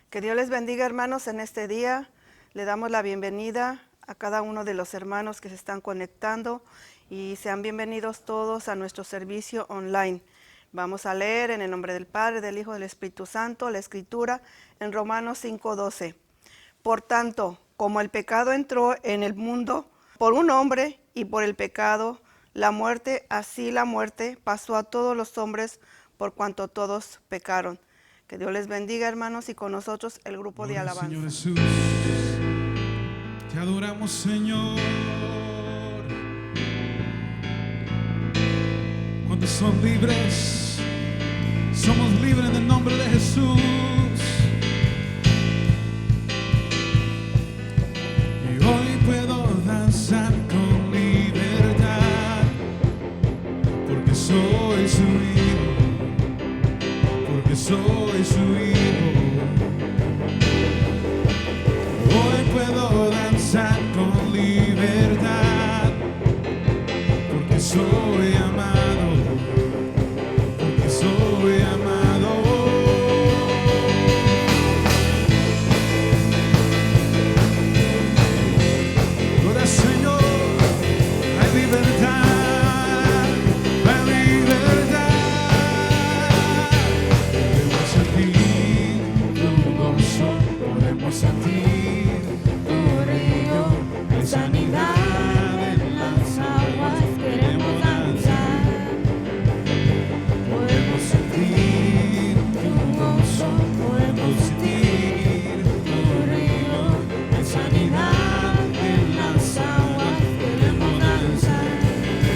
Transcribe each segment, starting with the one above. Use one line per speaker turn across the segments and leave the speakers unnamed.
Que Dios les bendiga, hermanos, en este día. Le damos la bienvenida a cada uno de los hermanos que se están conectando y sean bienvenidos todos a nuestro servicio online. Vamos a leer en el nombre del Padre, del Hijo y del Espíritu Santo la Escritura en Romanos 5:12. Por tanto, como el pecado entró en el mundo por un hombre y por el pecado la muerte, así la muerte pasó a todos los hombres por cuanto todos pecaron. Que Dios les bendiga, hermanos, y con nosotros el grupo
Gloria
de
al
alabanza.
Señor Jesús, te adoramos, Señor. ¿Cuántos son libres? Somos libres en el nombre de Jesús. Y hoy puedo danzar con libertad, porque soy su hijo, porque soy su hijo. Hoy puedo danzar con libertad, porque soy amado, porque soy amado. Gloria al Señor, hay libertad, hay libertad. Podemos sentir tu gozo, podemos sentir tu río, hay sanidad en las aguas, queremos danzar. Podemos sentir tu gozo, podemos sentir tu río, hay sanidad en las aguas, queremos danzar.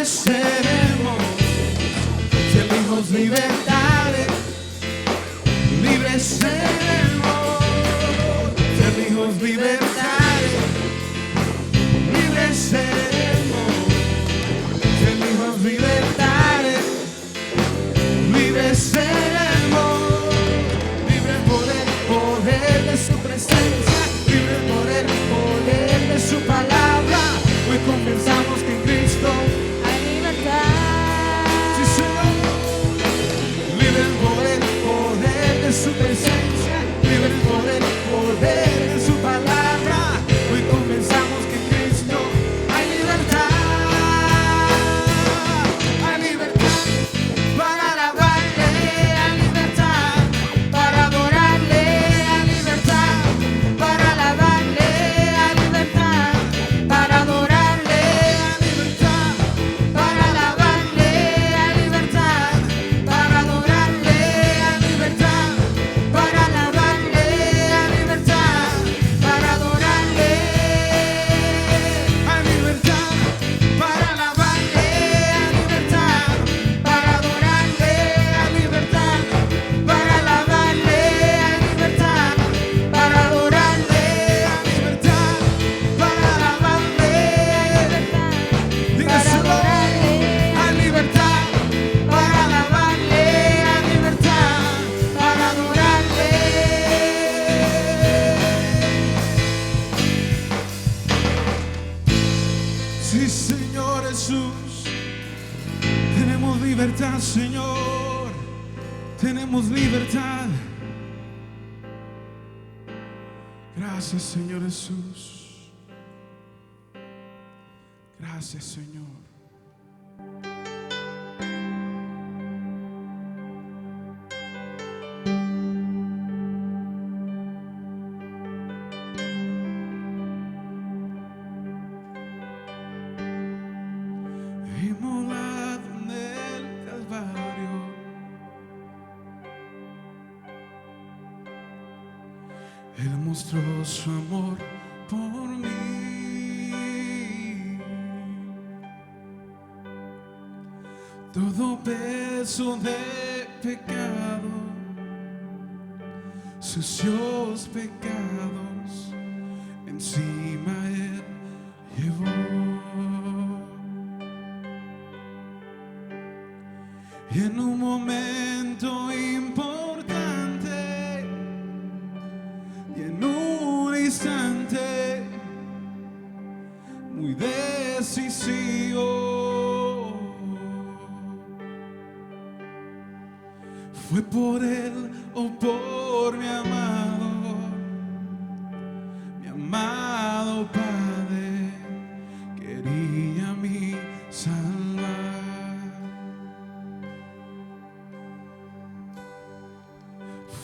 libres seremos, ser hijos libertades, libres seremos, ser hijos libertades, libres seremos, ser hijos libertades, libres seremos, libres por el poder de su presencia, libres por el poder de su palabra. Hoy confesamos que en Cristo
hay libertad.
sí, Señor, libres por el poder de su presencia, libres por el poder de su palabra. Hoy confesamos que en Cristo hay libertad para alabarle, hay libertad para adorarle, hay libertad para alabarle, hay libertad para adorarle, hay libertad para alabarle, hay libertad para adorarle, hay libertad para alabarle, hay libertad para adorarle, hay libertad para alabarle, hay libertad para adorarle, hay libertad para alabarle, hay libertad para adorarle, hay libertad para alabarle, dígaselo, hay libertad para alabarle, hay libertad para adorarle. Sí, Señor Jesús, tenemos libertad, Señor, tenemos libertad. Gracias, Señor Jesús. Gracias, Señor. Inmolado en el Calvario, Él mostró su amor por mí. Todo peso de pecado, sucios pecados, encima Él llevó. Y en un momento importante, y en un instante muy decisivo, fue por Él o por mi amado Padre, quería a mí salvar.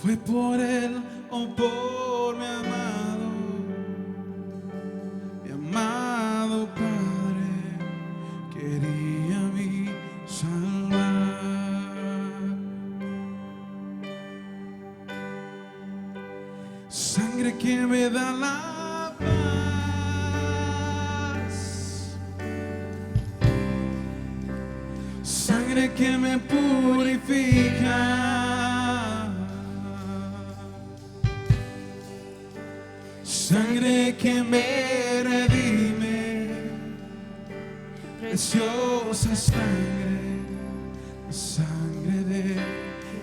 Fue por Él o por mi amado Padre, quería a mí salvar. Sangre que me da la paz, sangre que me purifica, sangre que me redime, preciosa sangre, la sangre de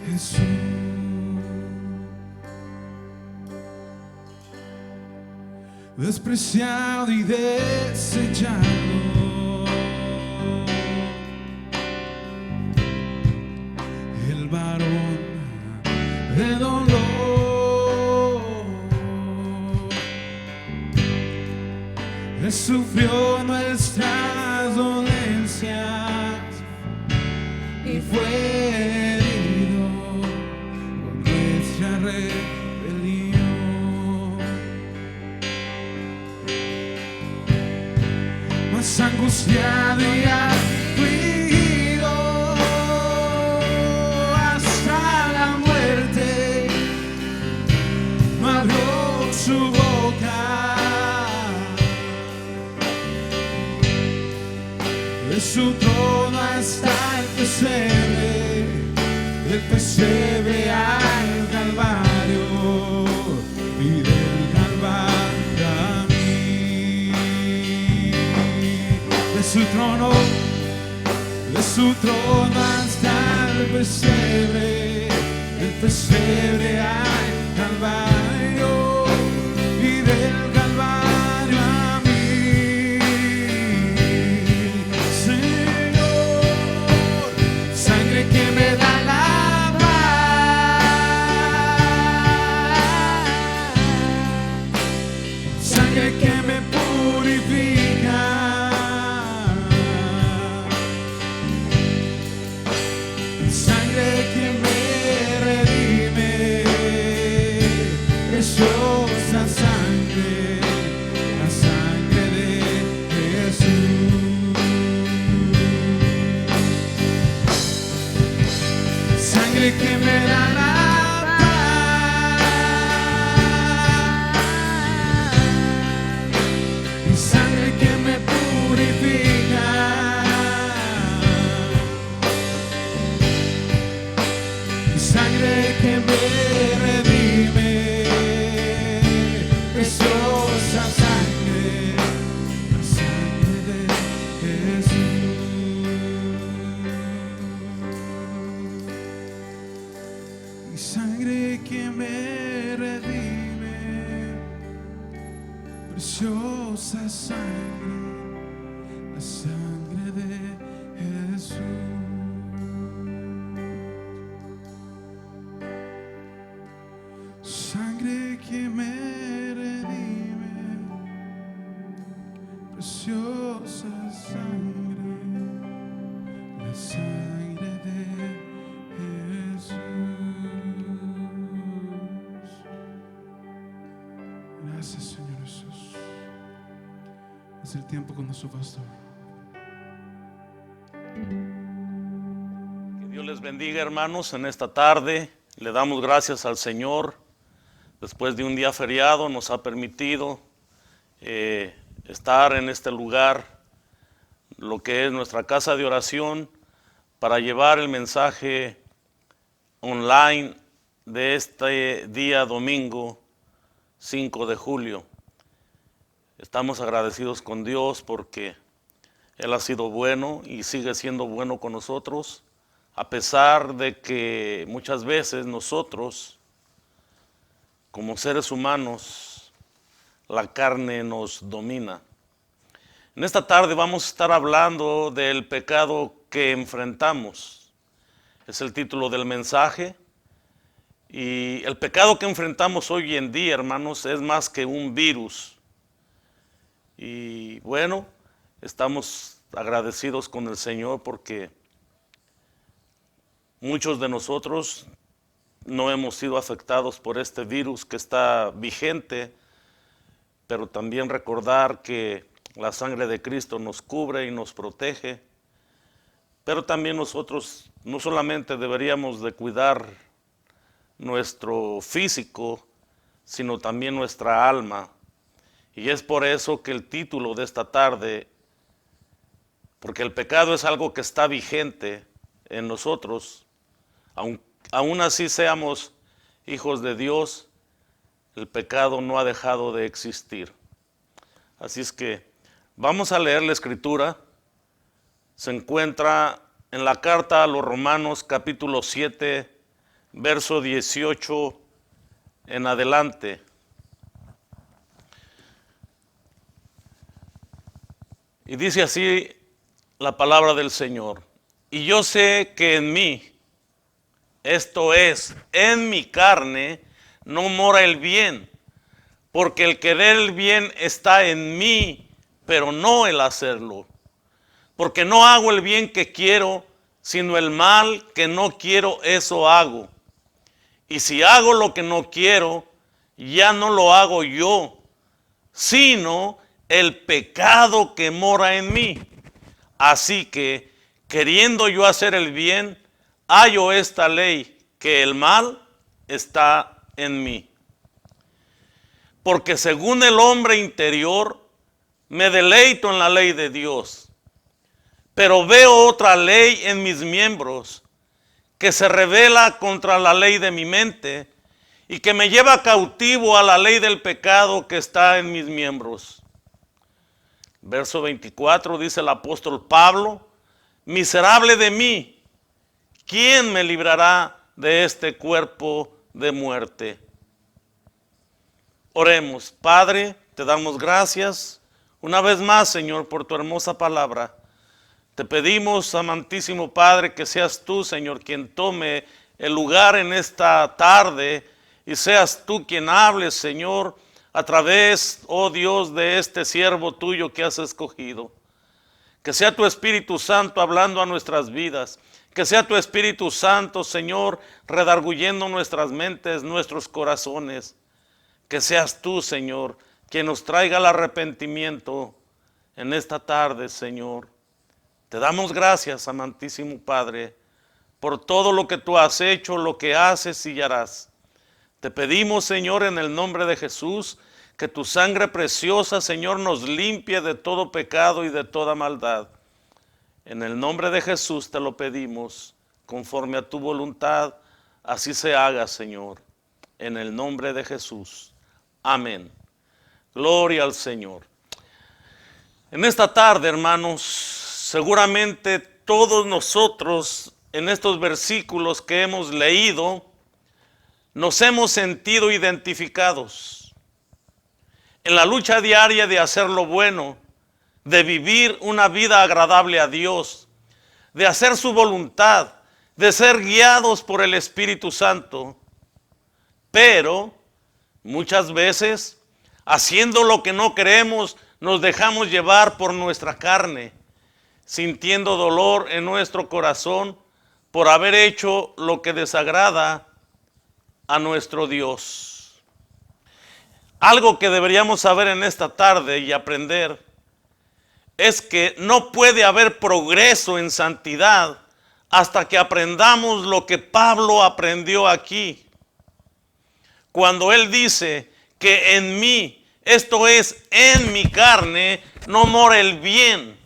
Jesús. Despreciado y desechado, el varón de dolor, Él sufrió nuestras dolencias y fue herido por nuestra rebelión. Más angustiado y afligido hasta la muerte, no abrió su boca. de su trono hasta el pesebre, del pesebre al Calvario y del Calvario a mí. De su trono hasta el pesebre, del pesebre al Calvario y del Calvario a mí. Señor, sangre que me da la paz, sangre que me purifica, sangre que me redime, preciosa sangre, la sangre de Jesús. Sangre que me da la paz y sangre que me purifica, sangre que me redime, preciosa sangre, la sangre de Jesús. Mi sangre que me redime, preciosa sangre, la sangre de Jesús. Sangre que me redime, preciosa sangre, la sangre de Jesús. Gracias, Señor Jesús. Es el tiempo con nuestro pastor.
Que Dios les bendiga, hermanos, en esta tarde. Le damos gracias al Señor. Después de un día feriado nos ha permitido estar en este lugar, lo que es nuestra casa de oración, para llevar el mensaje online de este día domingo 5 de julio. Estamos agradecidos con Dios porque Él ha sido bueno y sigue siendo bueno con nosotros, a pesar de que muchas veces nosotros, como seres humanos, la carne nos domina. En esta tarde vamos a estar hablando del pecado que enfrentamos. Es el título del mensaje. Y el pecado que enfrentamos hoy en día, hermanos, es más que un virus. Y bueno, estamos agradecidos con el Señor porque muchos de nosotros no hemos sido afectados por este virus que está vigente, pero también recordar que la sangre de Cristo nos cubre y nos protege. Pero también nosotros no solamente deberíamos de cuidar nuestro físico, sino también nuestra alma. Y es por eso que el título de esta tarde, porque el pecado es algo que está vigente en nosotros, aún así seamos hijos de Dios, el pecado no ha dejado de existir. Así es que vamos a leer la escritura. Se encuentra en la carta a los Romanos capítulo 7, verso 18 en adelante. Y dice así la palabra del Señor. Y yo sé que en mí, esto es, en mi carne, no mora el bien, porque el querer el bien está en mí, pero no el hacerlo. Porque no hago el bien que quiero, sino el mal que no quiero, eso hago. Y si hago lo que no quiero, ya no lo hago yo, sino el pecado que mora en mí. Así que, queriendo yo hacer el bien, hallo esta ley, que el mal está en mí. Porque según el hombre interior, me deleito en la ley de Dios. Pero veo otra ley en mis miembros que se revela contra la ley de mi mente y que me lleva cautivo a la ley del pecado que está en mis miembros. Verso 24 dice el apóstol Pablo: miserable de mí, ¿quién me librará de este cuerpo de muerte? Oremos. Padre, te damos gracias una vez más, Señor, por tu hermosa palabra. Te pedimos, amantísimo Padre, que seas tú, Señor, quien tome el lugar en esta tarde y seas tú quien hables, Señor, a través, oh Dios, de este siervo tuyo que has escogido. Que sea tu Espíritu Santo hablando a nuestras vidas. Que sea tu Espíritu Santo, Señor, redarguyendo nuestras mentes, nuestros corazones. Que seas tú, Señor, quien nos traiga el arrepentimiento en esta tarde, Señor. Te damos gracias, amantísimo Padre, por todo lo que tú has hecho, lo que haces y harás. Te pedimos, Señor, en el nombre de Jesús, que tu sangre preciosa, Señor, nos limpie de todo pecado y de toda maldad. En el nombre de Jesús te lo pedimos, conforme a tu voluntad, así se haga, Señor. En el nombre de Jesús. Amén. Gloria al Señor. En esta tarde, hermanos, seguramente todos nosotros en estos versículos que hemos leído nos hemos sentido identificados en la lucha diaria de hacer lo bueno, de vivir una vida agradable a Dios, de hacer su voluntad, de ser guiados por el Espíritu Santo. Pero muchas veces, haciendo lo que no queremos, nos dejamos llevar por nuestra carne, sintiendo dolor en nuestro corazón por haber hecho lo que desagrada a nuestro Dios. Algo que deberíamos saber en esta tarde y aprender es que no puede haber progreso en santidad hasta que aprendamos lo que Pablo aprendió aquí. Cuando él dice que en mí, esto es, en mi carne, no mora el bien.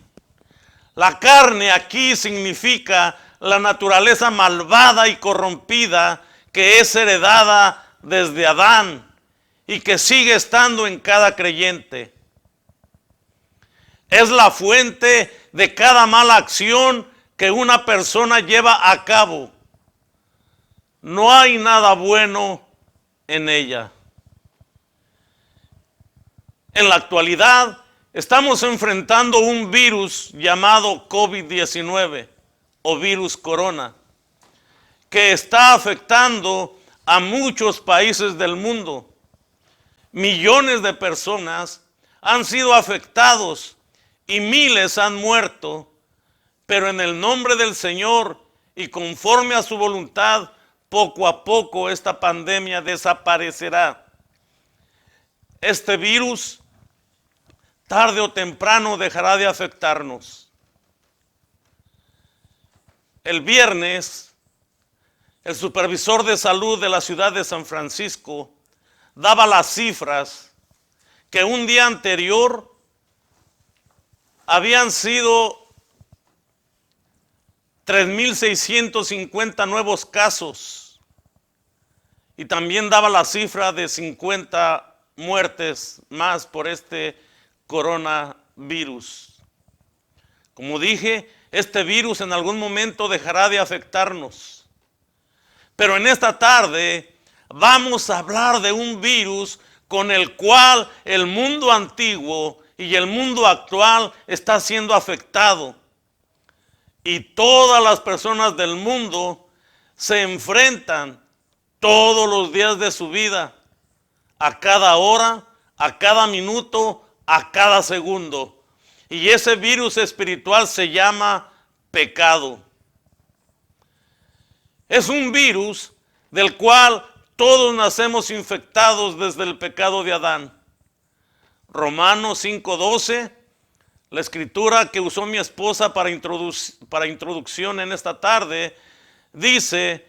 La carne aquí significa la naturaleza malvada y corrompida que es heredada desde Adán y que sigue estando en cada creyente. Es la fuente de cada mala acción que una persona lleva a cabo. No hay nada bueno en ella. En la actualidad estamos enfrentando un virus llamado COVID-19 o virus corona, que está afectando a muchos países del mundo. Millones de personas han sido afectados y miles han muerto, pero en el nombre del Señor y conforme a su voluntad, poco a poco esta pandemia desaparecerá. Este virus, tarde o temprano, dejará de afectarnos. El viernes, el supervisor de salud de la ciudad de San Francisco daba las cifras que un día anterior habían sido 3,650 nuevos casos y también daba la cifra de 50 muertes más por este coronavirus. Como dije, este virus en algún momento dejará de afectarnos. Pero en esta tarde vamos a hablar de un virus con el cual el mundo antiguo y el mundo actual está siendo afectado. Y todas las personas del mundo se enfrentan todos los días de su vida, a cada hora, a cada minuto, a cada segundo. Y ese virus espiritual se llama pecado. Es un virus del cual todos nacemos infectados desde el pecado de Adán. Romanos 5:12, la escritura que usó mi esposa para introducción en esta tarde, dice: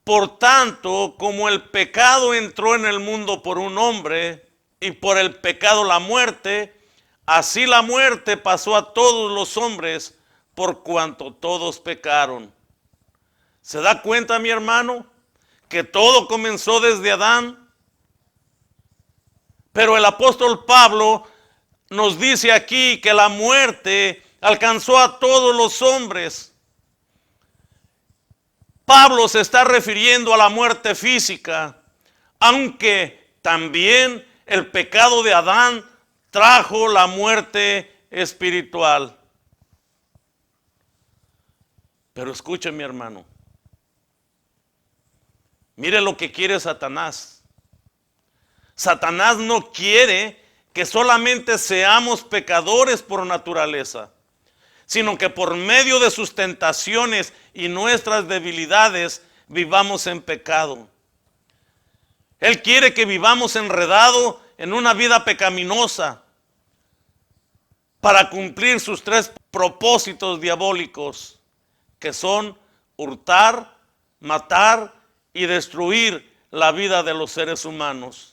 por tanto, como el pecado entró en el mundo por un hombre, y por el pecado la muerte, así la muerte pasó a todos los hombres por cuanto todos pecaron. ¿Se da cuenta, mi hermano, que todo comenzó desde Adán? Pero el apóstol Pablo nos dice aquí que la muerte alcanzó a todos los hombres. Pablo se está refiriendo a la muerte física, aunque también el pecado de Adán trajo la muerte espiritual. Pero escuche, mi hermano, mire lo que quiere Satanás. Satanás no quiere que solamente seamos pecadores por naturaleza, sino que por medio de sus tentaciones y nuestras debilidades vivamos en pecado. Él quiere que vivamos enredados en una vida pecaminosa para cumplir sus tres propósitos diabólicos, que son hurtar, matar y destruir la vida de los seres humanos.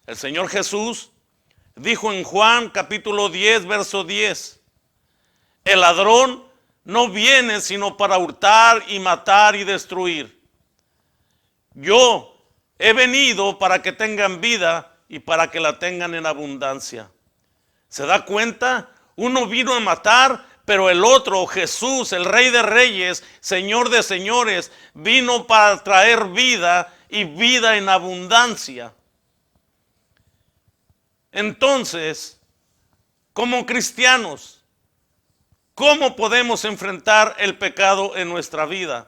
El Señor Jesús dijo en Juan capítulo 10, verso 10, el ladrón no viene sino para hurtar y matar y destruir. Yo he venido para que tengan vida y para que la tengan en abundancia. ¿Se da cuenta? Uno vino a matar, pero el otro, Jesús, el Rey de Reyes, Señor de Señores, vino para traer vida y vida en abundancia. Entonces, como cristianos, ¿cómo podemos enfrentar el pecado en nuestra vida?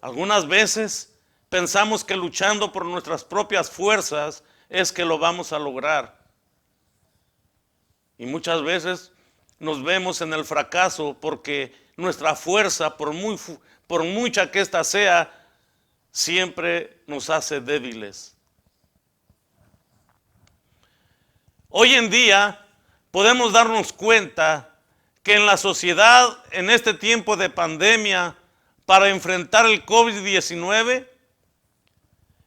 Algunas veces pensamos que luchando por nuestras propias fuerzas es que lo vamos a lograr. Y muchas veces nos vemos en el fracaso porque nuestra fuerza, por mucha que ésta sea, siempre nos hace débiles. Hoy en día podemos darnos cuenta que en la sociedad, en este tiempo de pandemia, para enfrentar el COVID-19,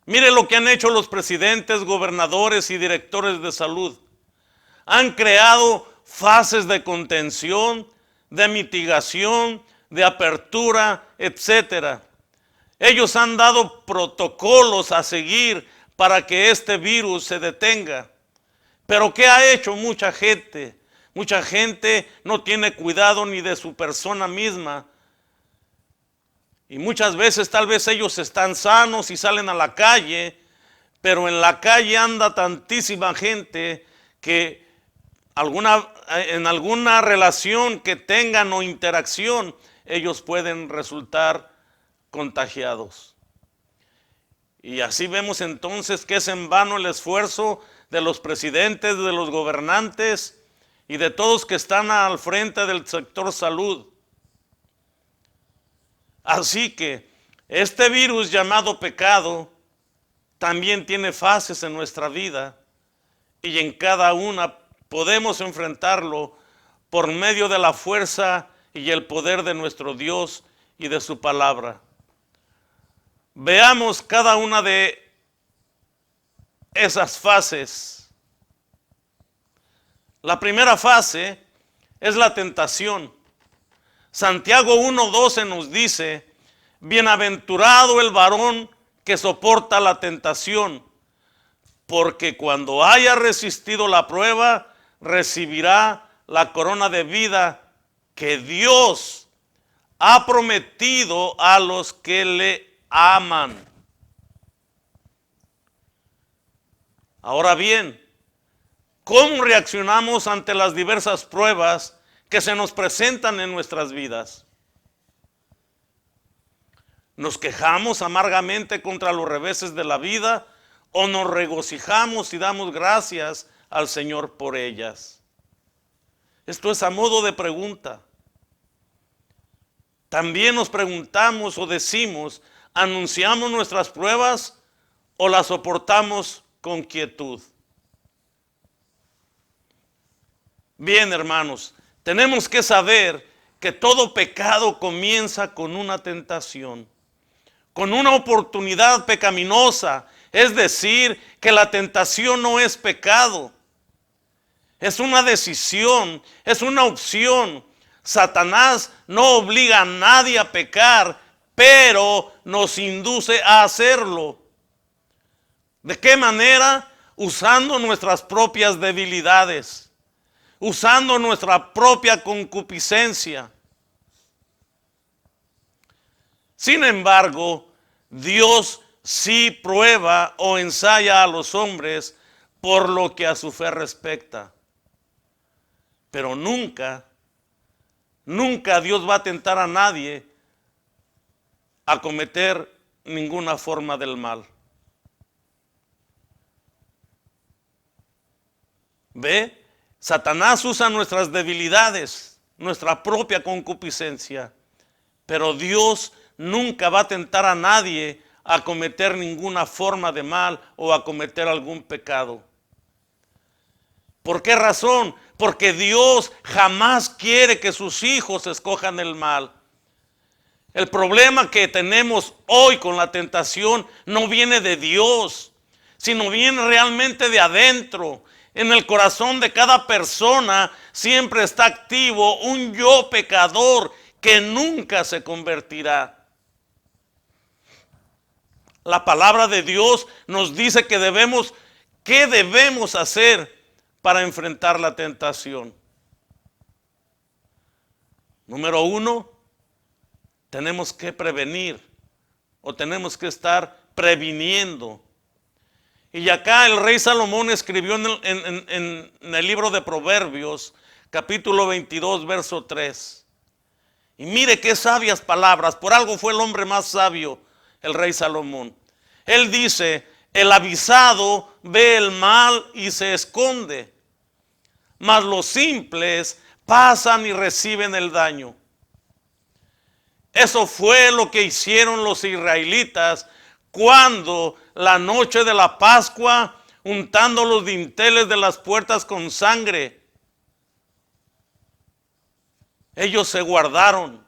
mire lo que han hecho los presidentes, gobernadores y directores de salud. Han creado fases de contención, de mitigación, de apertura, etcétera. Ellos han dado protocolos a seguir para que este virus se detenga. Pero ¿qué ha hecho mucha gente? Mucha gente no tiene cuidado ni de su persona misma. Y muchas veces tal vez ellos están sanos y salen a la calle, pero en la calle anda tantísima gente que en alguna relación que tengan o interacción, ellos pueden resultar contagiados. Y así vemos entonces que es en vano el esfuerzo de los presidentes, de los gobernantes y de todos que están al frente del sector salud. Así que este virus llamado pecado también tiene fases en nuestra vida y en cada una podemos enfrentarlo por medio de la fuerza y el poder de nuestro Dios y de su palabra. Veamos cada una de esas fases. La primera fase es la tentación. Santiago 1:12 nos dice, bienaventurado el varón que soporta la tentación, porque cuando haya resistido la prueba, recibirá la corona de vida que Dios ha prometido a los que le aman. Ahora bien, ¿cómo reaccionamos ante las diversas pruebas que se nos presentan en nuestras vidas? ¿Nos quejamos amargamente contra los reveses de la vida o nos regocijamos y damos gracias al Señor por ellas? Esto es a modo de pregunta. También nos preguntamos o decimos, ¿anunciamos nuestras pruebas o las soportamos con quietud? Bien, hermanos, tenemos que saber que todo pecado comienza con una tentación, con una oportunidad pecaminosa Es decir, que la tentación no es pecado. Es una decisión, es una opción. Satanás no obliga a nadie a pecar, pero nos induce a hacerlo. ¿De qué manera? Usando nuestras propias debilidades, usando nuestra propia concupiscencia. Sin embargo, Dios sí prueba o ensaya a los hombres por lo que a su fe respecta. Pero nunca Dios va a tentar a nadie a cometer ninguna forma del mal. ¿Ve? Satanás usa nuestras debilidades, nuestra propia concupiscencia, pero Dios nunca va a tentar a nadie a cometer ninguna forma de mal o a cometer algún pecado. ¿Por qué razón? Porque Dios jamás quiere que sus hijos escojan el mal. El problema que tenemos hoy con la tentación no viene de Dios, sino viene realmente de adentro. En el corazón de cada persona siempre está activo un yo pecador que nunca se convertirá. La palabra de Dios nos dice que ¿qué debemos hacer para enfrentar la tentación? Número 1, tenemos que prevenir o tenemos que estar previniendo. Y acá el rey Salomón escribió en el libro de Proverbios, capítulo 22, verso 3. Y mire qué sabias palabras, por algo fue el hombre más sabio, el rey Salomón. Él dice, el avisado ve el mal y se esconde, mas los simples pasan y reciben el daño. Eso fue lo que hicieron los israelitas cuando la noche de la Pascua, untando los dinteles de las puertas con sangre, ellos se guardaron.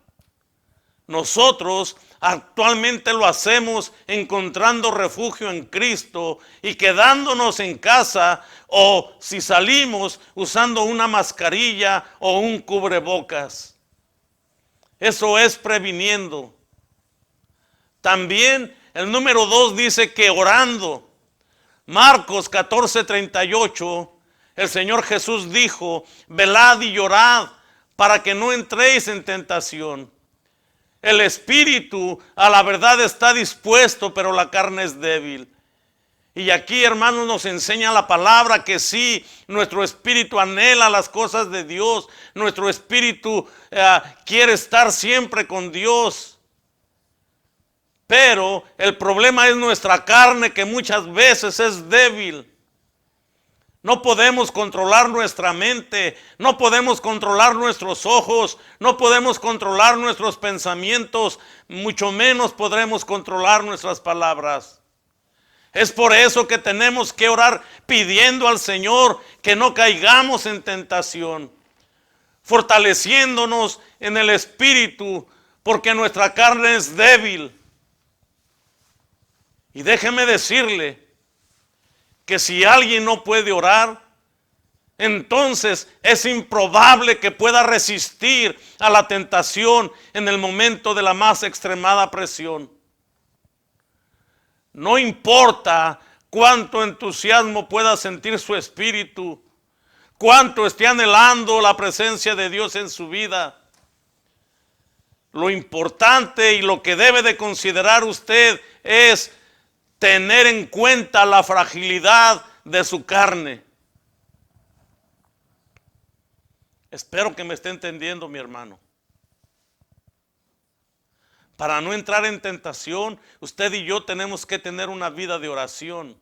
Nosotros actualmente lo hacemos encontrando refugio en Cristo y quedándonos en casa, o si salimos usando una mascarilla o un cubrebocas. Eso es previniendo. También el número 2 dice que orando. Marcos 14:38, el Señor Jesús dijo, velad y llorad para que no entréis en tentación. El espíritu a la verdad está dispuesto, pero la carne es débil. Y aquí, hermanos, nos enseña la palabra que sí, nuestro espíritu anhela las cosas de Dios. Nuestro espíritu quiere estar siempre con Dios. Pero el problema es nuestra carne, que muchas veces es débil. No podemos controlar nuestra mente, no podemos controlar nuestros ojos, no podemos controlar nuestros pensamientos, mucho menos podremos controlar nuestras palabras. Es por eso que tenemos que orar pidiendo al Señor que no caigamos en tentación, fortaleciéndonos en el espíritu, porque nuestra carne es débil. Y déjeme decirle que si alguien no puede orar, entonces es improbable que pueda resistir a la tentación en el momento de la más extremada presión. No importa cuánto entusiasmo pueda sentir su espíritu, cuánto esté anhelando la presencia de Dios en su vida. Lo importante y lo que debe de considerar usted es tener en cuenta la fragilidad de su carne. Espero que me esté entendiendo, mi hermano. Para no entrar en tentación, usted y yo tenemos que tener una vida de oración.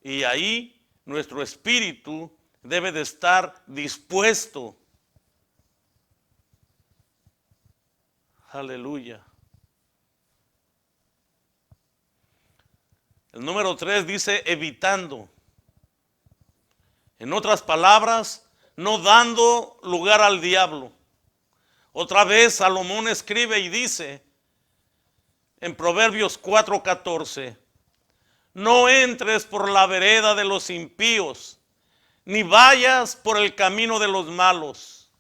Y ahí nuestro espíritu debe de estar dispuesto. Aleluya. El número 3 dice evitando. En otras palabras, no dando lugar al diablo. Otra vez Salomón escribe y dice en Proverbios 4:14. No entres por la vereda de los impíos, ni vayas por el camino de los malos.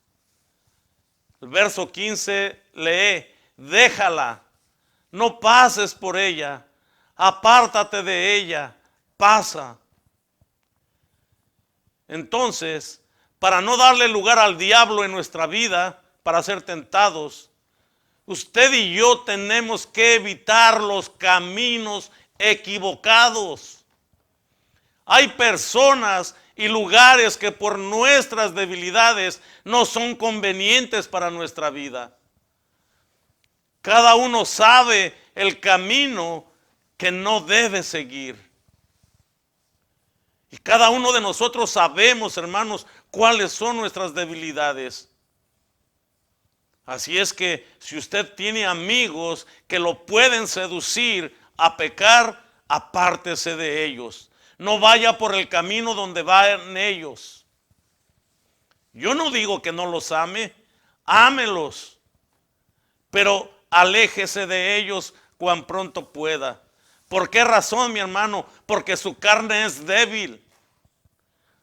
El verso 15 lee, déjala, no pases por ella, apártate de ella, pasa. Entonces, para no darle lugar al diablo en nuestra vida, para ser tentados, usted y yo tenemos que evitar los caminos equivocados. Hay personas y lugares que por nuestras debilidades no son convenientes para nuestra vida. Cada uno sabe el camino que no debe seguir. Y cada uno de nosotros sabemos, hermanos, cuáles son nuestras debilidades. Así es que si usted tiene amigos que lo pueden seducir a pecar, apártese de ellos. No vaya por el camino donde van ellos. Yo no digo que no los ame, ámelos, pero aléjese de ellos cuan pronto pueda. ¿Por qué razón, mi hermano? Porque su carne es débil.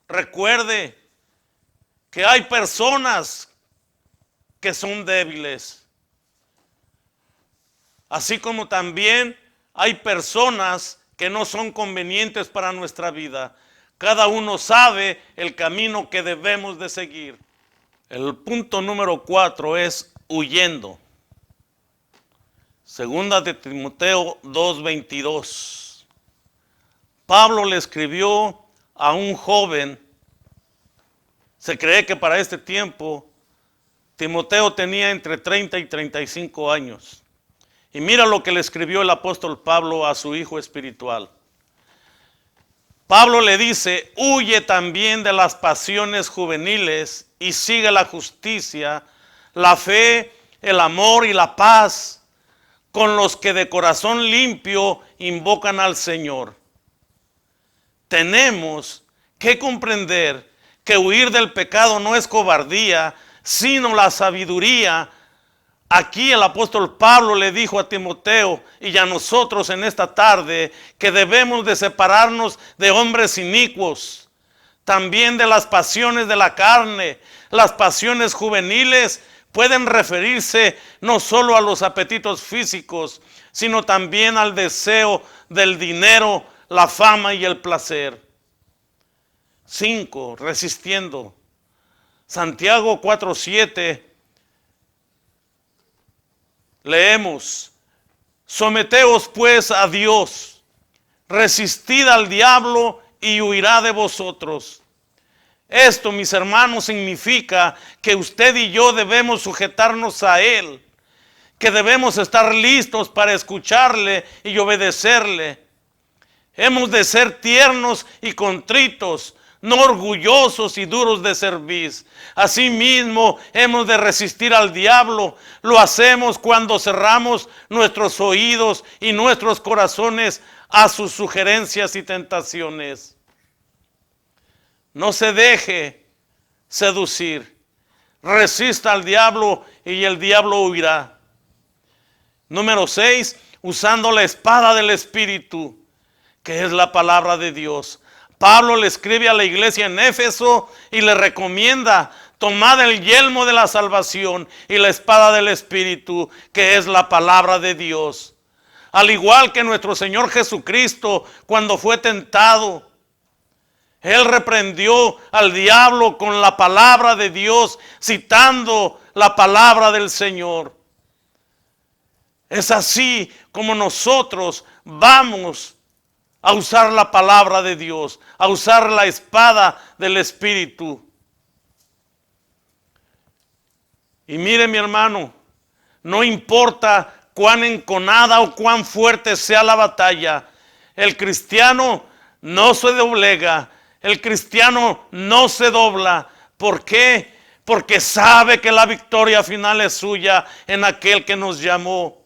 Recuerde que hay personas que son débiles. Así como también hay personas que no son convenientes para nuestra vida. Cada uno sabe el camino que debemos de seguir. El punto número 4 es huyendo. Segunda de Timoteo 2:22. Pablo le escribió a un joven. Se cree que para este tiempo Timoteo tenía entre 30 y 35 años. Y mira lo que le escribió el apóstol Pablo a su hijo espiritual. Pablo le dice, huye también de las pasiones juveniles y sigue la justicia, la fe, el amor y la paz con los que de corazón limpio invocan al Señor. Tenemos que comprender que huir del pecado no es cobardía, sino la sabiduría. Aquí el apóstol Pablo le dijo a Timoteo y a nosotros en esta tarde que debemos de separarnos de hombres inicuos, también de las pasiones de la carne. Las pasiones juveniles pueden referirse no solo a los apetitos físicos, sino también al deseo del dinero, la fama y el placer. 5. Resistiendo. Santiago 4:7. Leemos, someteos pues a Dios, resistid al diablo y huirá de vosotros. Esto, mis hermanos, significa que usted y yo debemos sujetarnos a Él, que debemos estar listos para escucharle y obedecerle. Hemos de ser tiernos y contritos, no orgullosos y duros de cerviz. Asimismo, hemos de resistir al diablo. Lo hacemos cuando cerramos nuestros oídos y nuestros corazones a sus sugerencias y tentaciones. No se deje seducir. Resista al diablo y el diablo huirá. Número 6, usando la espada del Espíritu, que es la palabra de Dios. Pablo le escribe a la iglesia en Éfeso y le recomienda, tomad el yelmo de la salvación y la espada del Espíritu, que es la palabra de Dios. Al igual que nuestro Señor Jesucristo, cuando fue tentado, Él reprendió al diablo con la palabra de Dios, citando la palabra del Señor. Es así como nosotros vamos a usar la palabra de Dios, a usar la espada del Espíritu. Y mire, mi hermano, no importa cuán enconada o cuán fuerte sea la batalla, el cristiano no se doblega, el cristiano no se dobla. ¿Por qué? Porque sabe que la victoria final es suya en aquel que nos llamó.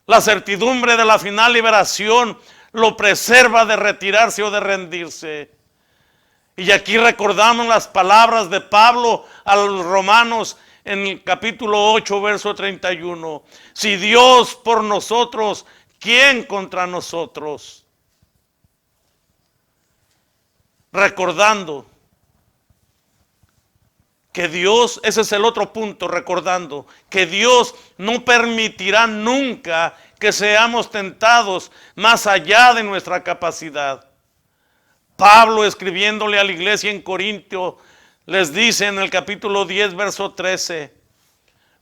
La certidumbre de la final liberación lo preserva de retirarse o de rendirse. Y aquí recordamos las palabras de Pablo a los romanos en el capítulo 8, verso 31. Si Dios por nosotros, ¿quién contra nosotros? Recordando que Dios, ese es el otro punto, recordando que Dios no permitirá nunca que seamos tentados más allá de nuestra capacidad. Pablo, escribiéndole a la iglesia en Corintio, les dice en el capítulo 10, verso 13,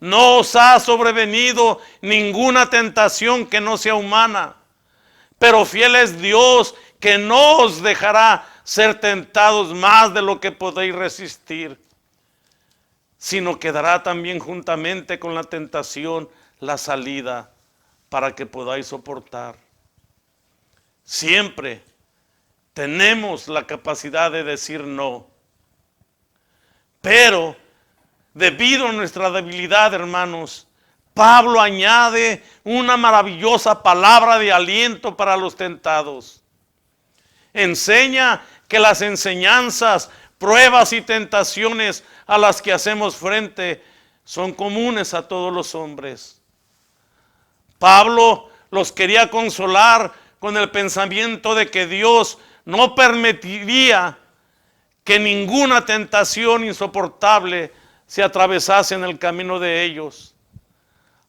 no os ha sobrevenido ninguna tentación que no sea humana, pero fiel es Dios que no os dejará ser tentados más de lo que podéis resistir, sino que dará también juntamente con la tentación la salida para que podáis soportar. Siempre tenemos la capacidad de decir no, pero debido a nuestra debilidad, hermanos, Pablo añade una maravillosa palabra de aliento para los tentados. Enseña que las enseñanzas, pruebas y tentaciones a las que hacemos frente son comunes a todos los hombres. Pablo los quería consolar con el pensamiento de que Dios no permitiría que ninguna tentación insoportable se atravesase en el camino de ellos.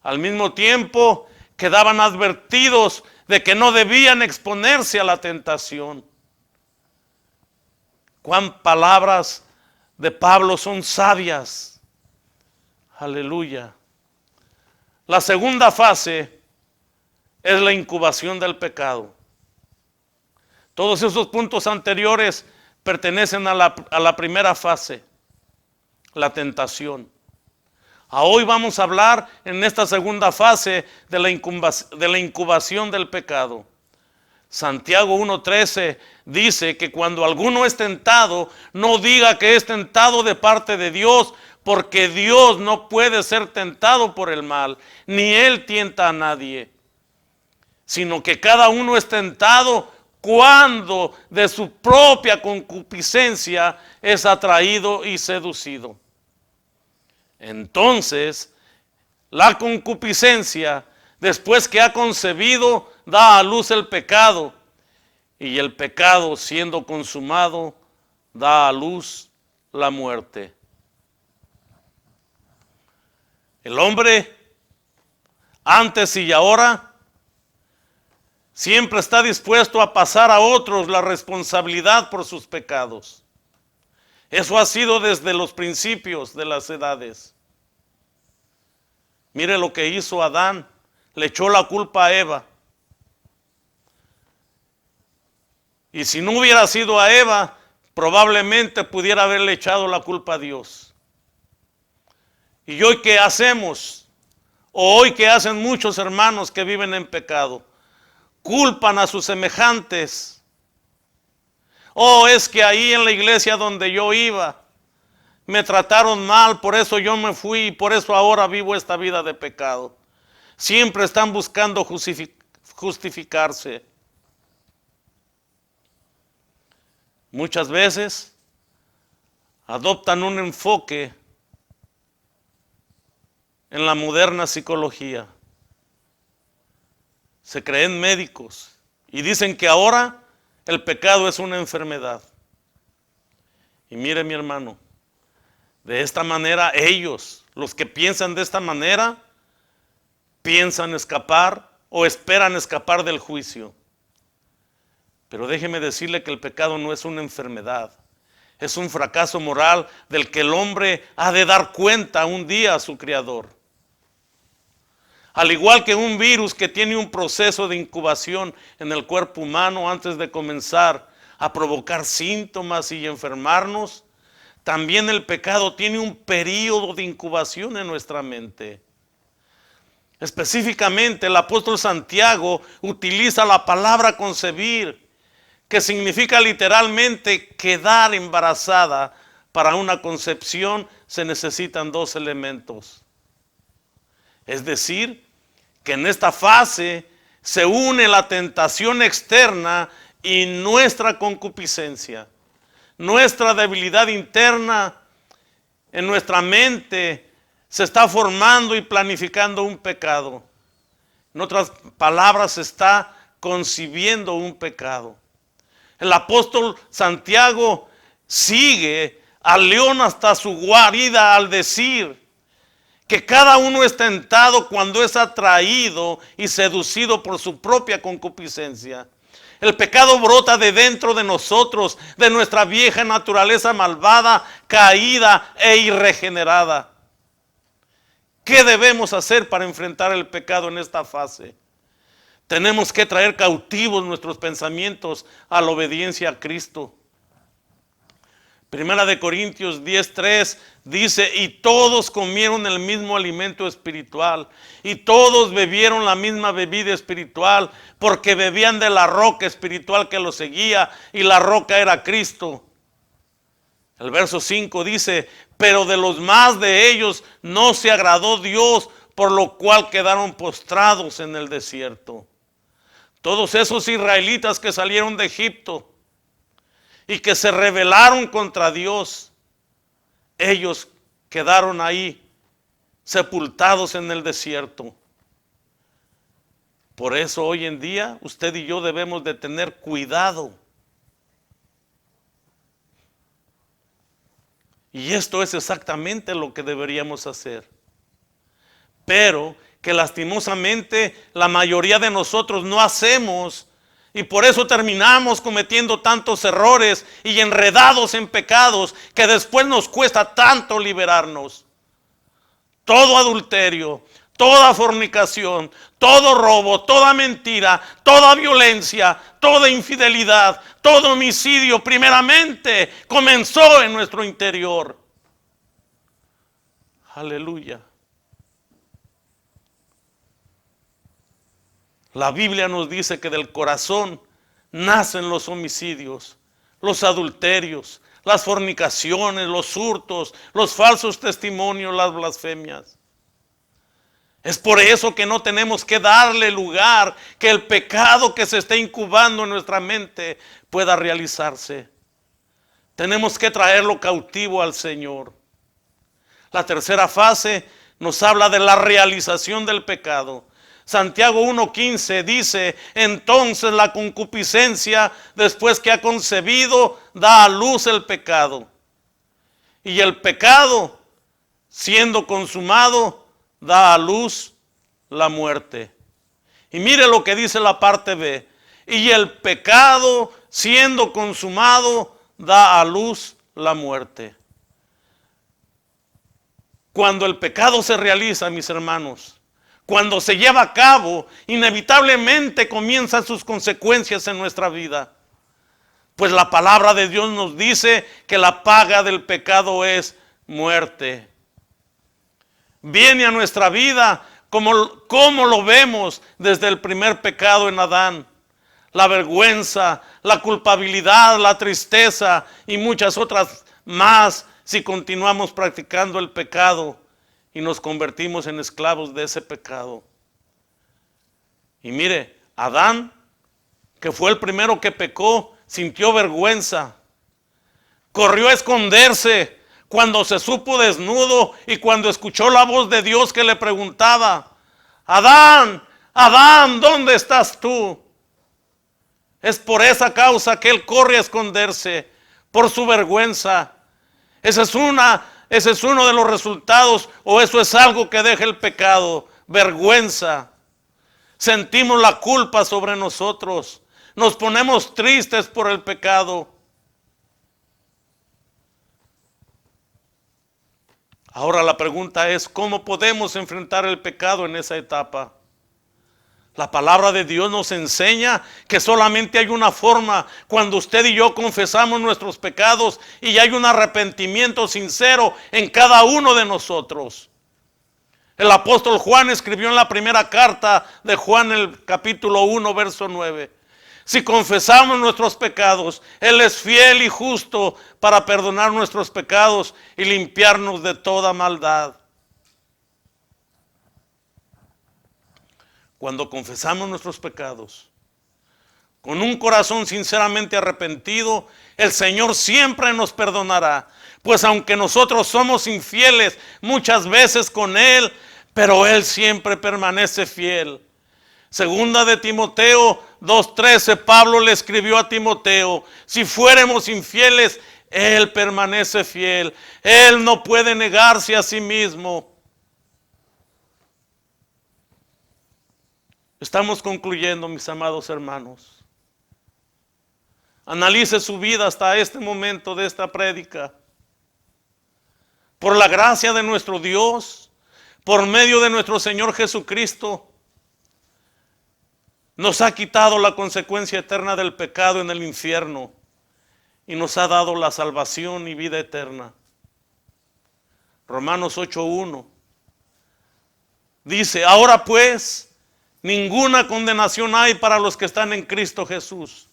Al mismo tiempo, quedaban advertidos de que no debían exponerse a la tentación. Cuán palabras de Pablo son sabias. Aleluya. La segunda fase es la incubación del pecado. Todos esos puntos anteriores pertenecen a la primera fase, la tentación. Hoy vamos a hablar en esta segunda fase de la incubación del pecado. Santiago 1:13 dice que cuando alguno es tentado, no diga que es tentado de parte de Dios, porque Dios no puede ser tentado por el mal, ni Él tienta a nadie, sino que cada uno es tentado cuando de su propia concupiscencia es atraído y seducido. Entonces, la concupiscencia, después que ha concebido, da a luz el pecado, y el pecado, siendo consumado, da a luz la muerte. El hombre, antes y ahora, siempre está dispuesto a pasar a otros la responsabilidad por sus pecados. Eso ha sido desde los principios de las edades. Mire lo que hizo Adán, le echó la culpa a Eva. Y si no hubiera sido a Eva, probablemente pudiera haberle echado la culpa a Dios. ¿Y hoy qué hacemos? O hoy qué hacen muchos hermanos que viven en pecado. Culpan a sus semejantes. Oh, es que ahí en la iglesia donde yo iba, me trataron mal, por eso yo me fui y por eso ahora vivo esta vida de pecado. Siempre están buscando justificarse. Muchas veces adoptan un enfoque en la moderna psicología. Se creen médicos y dicen que ahora el pecado es una enfermedad. Y mire, mi hermano, de esta manera ellos, los que piensan de esta manera, piensan escapar o esperan escapar del juicio. Pero déjeme decirle que el pecado no es una enfermedad, es un fracaso moral del que el hombre ha de dar cuenta un día a su Creador. Al igual que un virus que tiene un proceso de incubación en el cuerpo humano antes de comenzar a provocar síntomas y enfermarnos, también el pecado tiene un periodo de incubación en nuestra mente. Específicamente, el apóstol Santiago utiliza la palabra concebir, que significa literalmente quedar embarazada. Para una concepción se necesitan dos elementos. Es decir, que en esta fase se une la tentación externa y nuestra concupiscencia, nuestra debilidad interna en nuestra mente se está formando y planificando un pecado. En otras palabras, se está concibiendo un pecado. El apóstol Santiago sigue al león hasta su guarida al decir que cada uno es tentado cuando es atraído y seducido por su propia concupiscencia. El pecado brota de dentro de nosotros, de nuestra vieja naturaleza malvada, caída e irregenerada. ¿Qué debemos hacer para enfrentar el pecado en esta fase? Tenemos que traer cautivos nuestros pensamientos a la obediencia a Cristo. Primera de Corintios 10:3 dice, y todos comieron el mismo alimento espiritual, y todos bebieron la misma bebida espiritual, porque bebían de la roca espiritual que los seguía, y la roca era Cristo. El verso 5 dice, pero de los más de ellos no se agradó Dios, por lo cual quedaron postrados en el desierto. Todos esos israelitas que salieron de Egipto y que se rebelaron contra Dios, ellos quedaron ahí sepultados en el desierto. Por eso hoy en día usted y yo debemos de tener cuidado. Y esto es exactamente lo que deberíamos hacer. Pero que lastimosamente la mayoría de nosotros no hacemos. Y por eso terminamos cometiendo tantos errores y enredados en pecados que después nos cuesta tanto liberarnos. Todo adulterio, toda fornicación, todo robo, toda mentira, toda violencia, toda infidelidad, todo homicidio, primeramente comenzó en nuestro interior. Aleluya. La Biblia nos dice que del corazón nacen los homicidios, los adulterios, las fornicaciones, los hurtos, los falsos testimonios, las blasfemias. Es por eso que no tenemos que darle lugar que el pecado que se está incubando en nuestra mente pueda realizarse. Tenemos que traerlo cautivo al Señor. La tercera fase nos habla de la realización del pecado. Santiago 1:15 dice, entonces la concupiscencia, después que ha concebido, da a luz el pecado. Y el pecado, siendo consumado, da a luz la muerte. Y mire lo que dice la parte B. Y el pecado, siendo consumado, da a luz la muerte. Cuando el pecado se realiza, mis hermanos, cuando se lleva a cabo, inevitablemente comienzan sus consecuencias en nuestra vida. Pues la palabra de Dios nos dice que la paga del pecado es muerte. Viene a nuestra vida como lo vemos desde el primer pecado en Adán. La vergüenza, la culpabilidad, la tristeza y muchas otras más si continuamos practicando el pecado y nos convertimos en esclavos de ese pecado. Y mire, Adán, que fue el primero que pecó, sintió vergüenza. Corrió a esconderse cuando se supo desnudo y cuando escuchó la voz de Dios que le preguntaba, Adán, Adán, ¿dónde estás tú? Es por esa causa que él corre a esconderse, por su vergüenza. Ese es uno de los resultados, o eso es algo que deja el pecado, vergüenza. Sentimos la culpa sobre nosotros, nos ponemos tristes por el pecado. Ahora la pregunta es, ¿cómo podemos enfrentar el pecado en esa etapa? La palabra de Dios nos enseña que solamente hay una forma cuando usted y yo confesamos nuestros pecados y hay un arrepentimiento sincero en cada uno de nosotros. El apóstol Juan escribió en la primera carta de Juan, el capítulo 1, verso 9. Si confesamos nuestros pecados, Él es fiel y justo para perdonar nuestros pecados y limpiarnos de toda maldad. Cuando confesamos nuestros pecados, con un corazón sinceramente arrepentido, el Señor siempre nos perdonará, Pues aunque nosotros somos infieles muchas veces con Él, pero Él siempre permanece fiel. Segunda de Timoteo 2:13, Pablo le escribió a Timoteo: si fuéramos infieles, Él permanece fiel. Él no puede negarse a sí mismo. Estamos concluyendo, mis amados hermanos. Analice su vida hasta este momento de esta prédica. Por la gracia de nuestro Dios, por medio de nuestro Señor Jesucristo, nos ha quitado la consecuencia eterna del pecado en el infierno y nos ha dado la salvación y vida eterna. Romanos 8:1 dice: ahora pues, ninguna condenación hay para los que están en Cristo Jesús,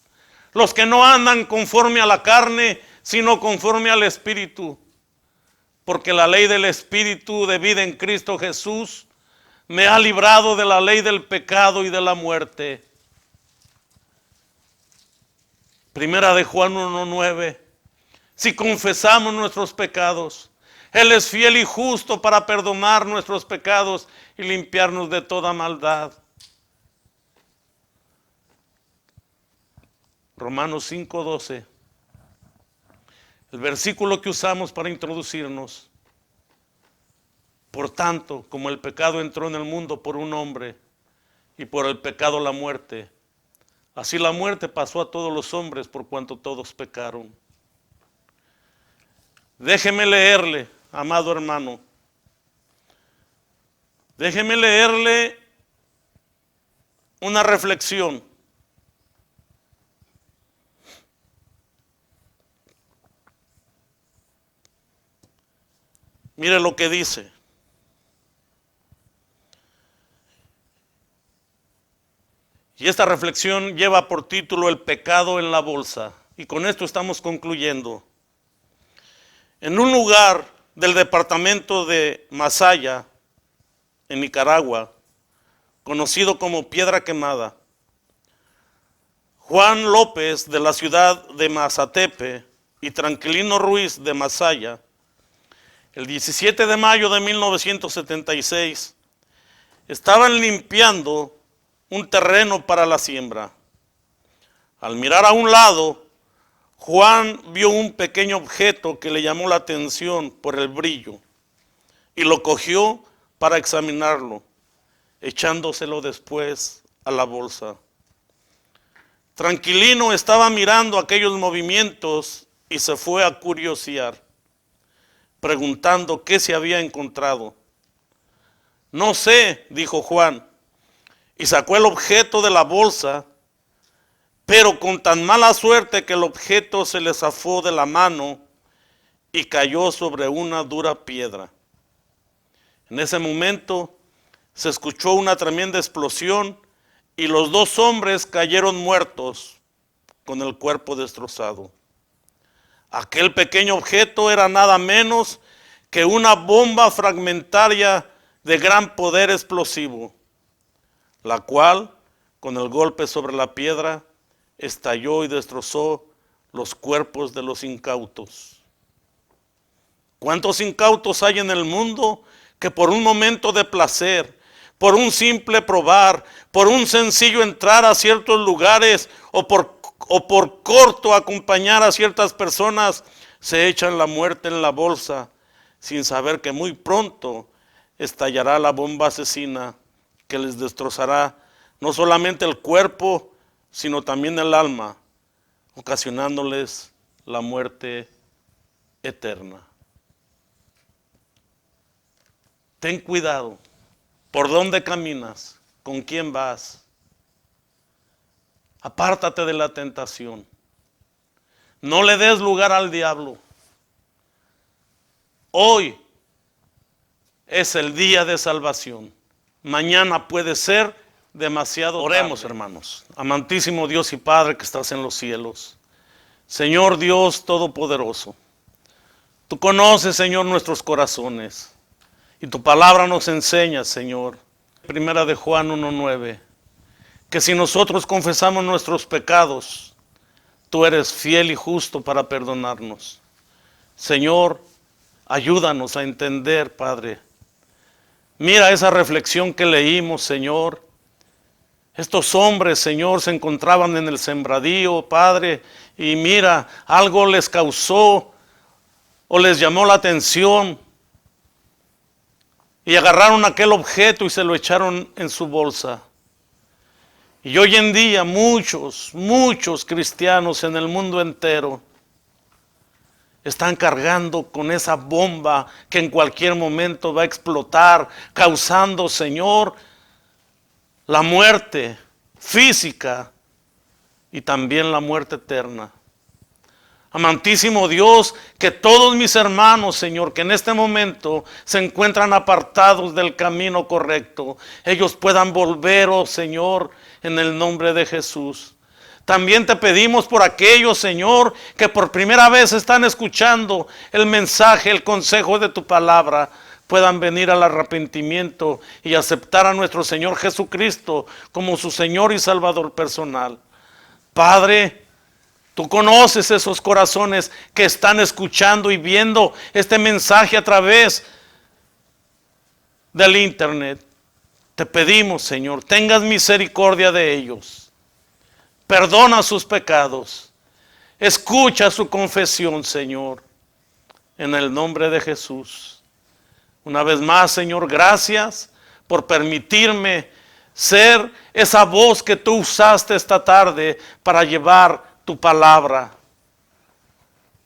los que no andan conforme a la carne, sino conforme al Espíritu. Porque la ley del Espíritu de vida en Cristo Jesús me ha librado de la ley del pecado y de la muerte. Primera de Juan 1:9. Si confesamos nuestros pecados, Él es fiel y justo para perdonar nuestros pecados y limpiarnos de toda maldad. Romanos 5:12. El versículo que usamos para introducirnos. Por tanto, como el pecado entró en el mundo por un hombre, y por el pecado la muerte, así la muerte pasó a todos los hombres por cuanto todos pecaron. Déjeme leerle, amado hermano. Déjeme leerle una reflexión. Mire lo que dice. Y esta reflexión lleva por título El pecado en la bolsa. Y con esto estamos concluyendo. En un lugar del departamento de Masaya, en Nicaragua, conocido como Piedra Quemada, Juan López de la ciudad de Mazatepe y Tranquilino Ruiz de Masaya, el 17 de mayo de 1976, estaban limpiando un terreno para la siembra. Al mirar a un lado, Juan vio un pequeño objeto que le llamó la atención por el brillo y lo cogió para examinarlo, echándoselo después a la bolsa. Tranquilino estaba mirando aquellos movimientos y se fue a curiosear, preguntando qué se había encontrado. No sé, dijo Juan, y sacó el objeto de la bolsa, pero con tan mala suerte que el objeto se le zafó de la mano y cayó sobre una dura piedra. En ese momento se escuchó una tremenda explosión y los dos hombres cayeron muertos con el cuerpo destrozado. Aquel pequeño objeto era nada menos que una bomba fragmentaria de gran poder explosivo, la cual, con el golpe sobre la piedra, estalló y destrozó los cuerpos de los incautos. ¿Cuántos incautos hay en el mundo que por un momento de placer, por un simple probar, por un sencillo entrar a ciertos lugares o por corto acompañar a ciertas personas, se echan la muerte en la bolsa sin saber que muy pronto estallará la bomba asesina que les destrozará no solamente el cuerpo, sino también el alma, ocasionándoles la muerte eterna? Ten cuidado. ¿Por dónde caminas? ¿Con quién vas? Apártate de la tentación. No le des lugar al diablo. Hoy es el día de salvación. Mañana puede ser demasiado tarde. Oremos, hermanos. Amantísimo Dios y Padre que estás en los cielos. Señor Dios Todopoderoso, tú conoces, Señor, nuestros corazones. Y tu palabra nos enseña, Señor, Primera de Juan 1:9, que si nosotros confesamos nuestros pecados, tú eres fiel y justo para perdonarnos. Señor, ayúdanos a entender, Padre. Mira esa reflexión que leímos, Señor. Estos hombres, Señor, se encontraban en el sembradío, Padre, y mira, algo les causó o les llamó la atención y agarraron aquel objeto y se lo echaron en su bolsa. Y hoy en día muchos cristianos en el mundo entero están cargando con esa bomba que en cualquier momento va a explotar, causando, Señor, la muerte física y también la muerte eterna. Amantísimo Dios, que todos mis hermanos, Señor, que en este momento se encuentran apartados del camino correcto, ellos puedan volver, oh Señor, en el nombre de Jesús. También te pedimos por aquellos, Señor, que por primera vez están escuchando el mensaje, el consejo de tu palabra, puedan venir al arrepentimiento y aceptar a nuestro Señor Jesucristo como su Señor y Salvador personal. Padre, tú conoces esos corazones que están escuchando y viendo este mensaje a través del internet. Te pedimos, Señor, tengas misericordia de ellos. Perdona sus pecados. Escucha su confesión, Señor, en el nombre de Jesús. Una vez más, Señor, gracias por permitirme ser esa voz que tú usaste esta tarde para llevar tu palabra.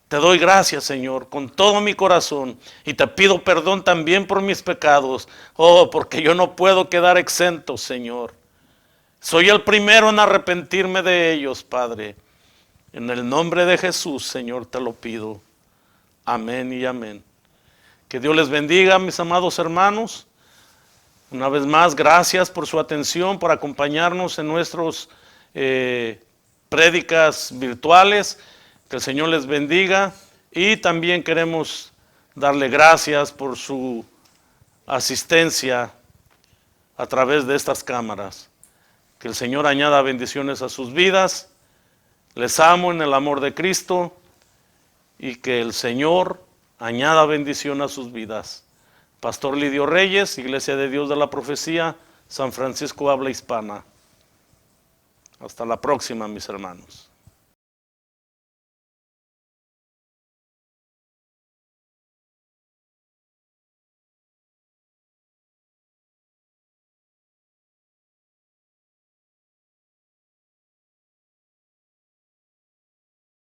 Te doy gracias, Señor, con todo mi corazón, y te pido perdón también por mis pecados. Oh, porque yo no puedo quedar exento, Señor. Soy el primero en arrepentirme de ellos, Padre. En el nombre de Jesús, Señor, te lo pido. Amén y amén. Que Dios les bendiga, mis amados hermanos. Una vez más, gracias por su atención, por acompañarnos en nuestros prédicas virtuales. Que el Señor les bendiga, y también queremos darle gracias por su asistencia a través de estas cámaras. Que el Señor añada bendiciones a sus vidas. Les amo en el amor de Cristo, y que el Señor añada bendición a sus vidas. Pastor Lidio Reyes, Iglesia de Dios de la Profecía, San Francisco habla hispana. Hasta la próxima, mis hermanos.